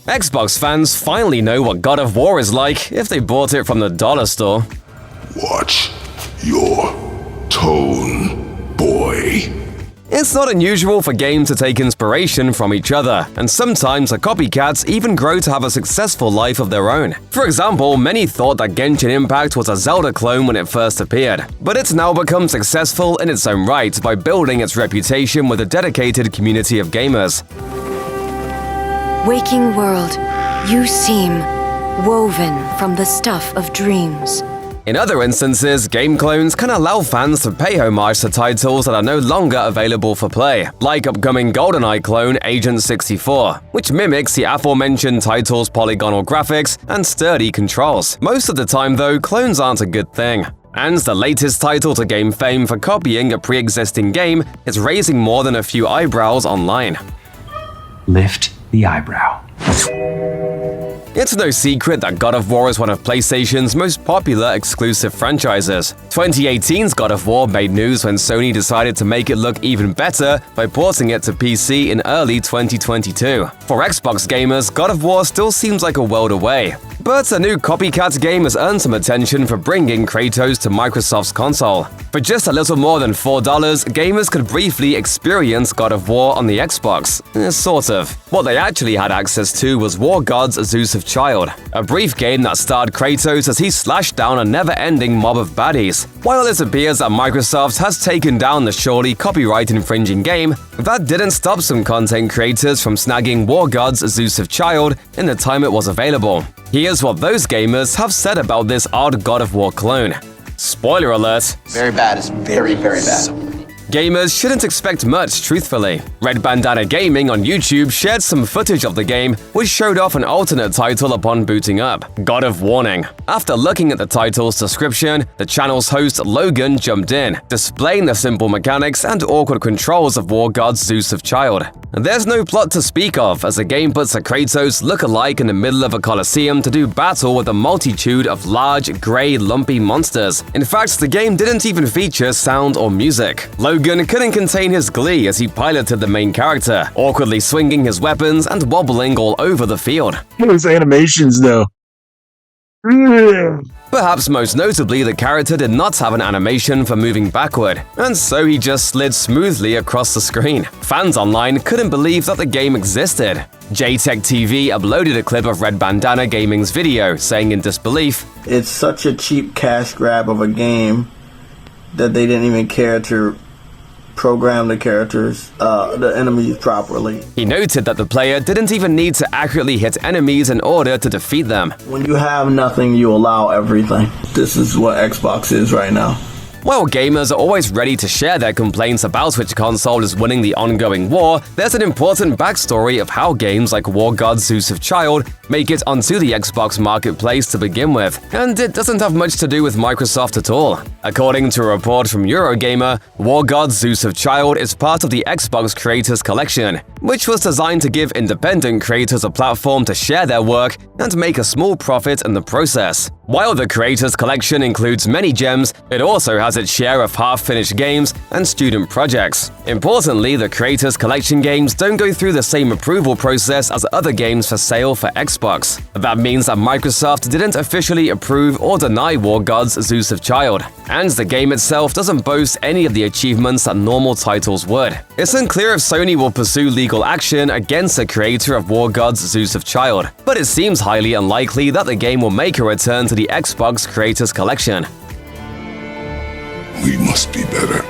Xbox fans finally know what God of War is like if they bought it from the dollar store. Watch your tone, boy. It's not unusual for games to take inspiration from each other, and sometimes the copycats even grow to have a successful life of their own. For example, many thought that Genshin Impact was a Zelda clone when it first appeared, but it's now become successful in its own right by building its reputation with a dedicated community of gamers. Waking world, you seem woven from the stuff of dreams. In other instances, game clones can allow fans to pay homage to titles that are no longer available for play, like upcoming GoldenEye clone Agent 64, which mimics the aforementioned title's polygonal graphics and sturdy controls. Most of the time, though, clones aren't a good thing. And the latest title to gain fame for copying a pre-existing game is raising more than a few eyebrows online. Lift the eyebrow. It's no secret that God of War is one of PlayStation's most popular exclusive franchises. 2018's God of War made news when Sony decided to make it look even better by porting it to PC in early 2022. For Xbox gamers, God of War still seems like a world away. But a new copycat game has earned some attention for bringing Kratos to Microsoft's console. For just a little more than $4, gamers could briefly experience God of War on the Xbox. Sort of. What they actually had access to was War God's Zeus of Child, a brief game that starred Kratos as he slashed down a never-ending mob of baddies. While it appears that Microsoft has taken down the surely copyright-infringing game, that didn't stop some content creators from snagging War God's Zeus of Child in the time it was available. Here's what those gamers have said about this odd God of War clone. Spoiler alert. Very bad. It's very, very bad. Gamers shouldn't expect much, truthfully. Red Bandana Gaming on YouTube shared some footage of the game, which showed off an alternate title upon booting up, God of Warning. After looking at the title's description, the channel's host Logan jumped in, displaying the simple mechanics and awkward controls of War God's Zeus of Child. There's no plot to speak of, as the game puts a Kratos look-alike in the middle of a coliseum to do battle with a multitude of large, grey, lumpy monsters. In fact, the game didn't even feature sound or music. Logan couldn't contain his glee as he piloted the main character, awkwardly swinging his weapons and wobbling all over the field. Those animations, though. Perhaps most notably, the character did not have an animation for moving backward, and so he just slid smoothly across the screen. Fans online couldn't believe that the game existed. JTech TV uploaded a clip of Red Bandana Gaming's video, saying in disbelief, "It's such a cheap cash grab of a game that they didn't even care to program the characters, the enemies properly." He noted that the player didn't even need to accurately hit enemies in order to defeat them. When you have nothing, you allow everything. This is what Xbox is right now. While gamers are always ready to share their complaints about which console is winning the ongoing war, there's an important backstory of how games like War God's Zeus of Child make it onto the Xbox marketplace to begin with, and it doesn't have much to do with Microsoft at all. According to a report from Eurogamer, War God's Zeus of Child is part of the Xbox Creators Collection, which was designed to give independent creators a platform to share their work and make a small profit in the process. While the Creators Collection includes many gems, it also has its share of half-finished games and student projects. Importantly, the Creators Collection games don't go through the same approval process as other games for sale for Xbox. That means that Microsoft didn't officially approve or deny War God's Zeus of Child, and the game itself doesn't boast any of the achievements that normal titles would. It's unclear if Sony will pursue legal action against the creator of War God's Zeus of Child, but it seems highly unlikely that the game will make a return to the Xbox Creators Collection. We must be better.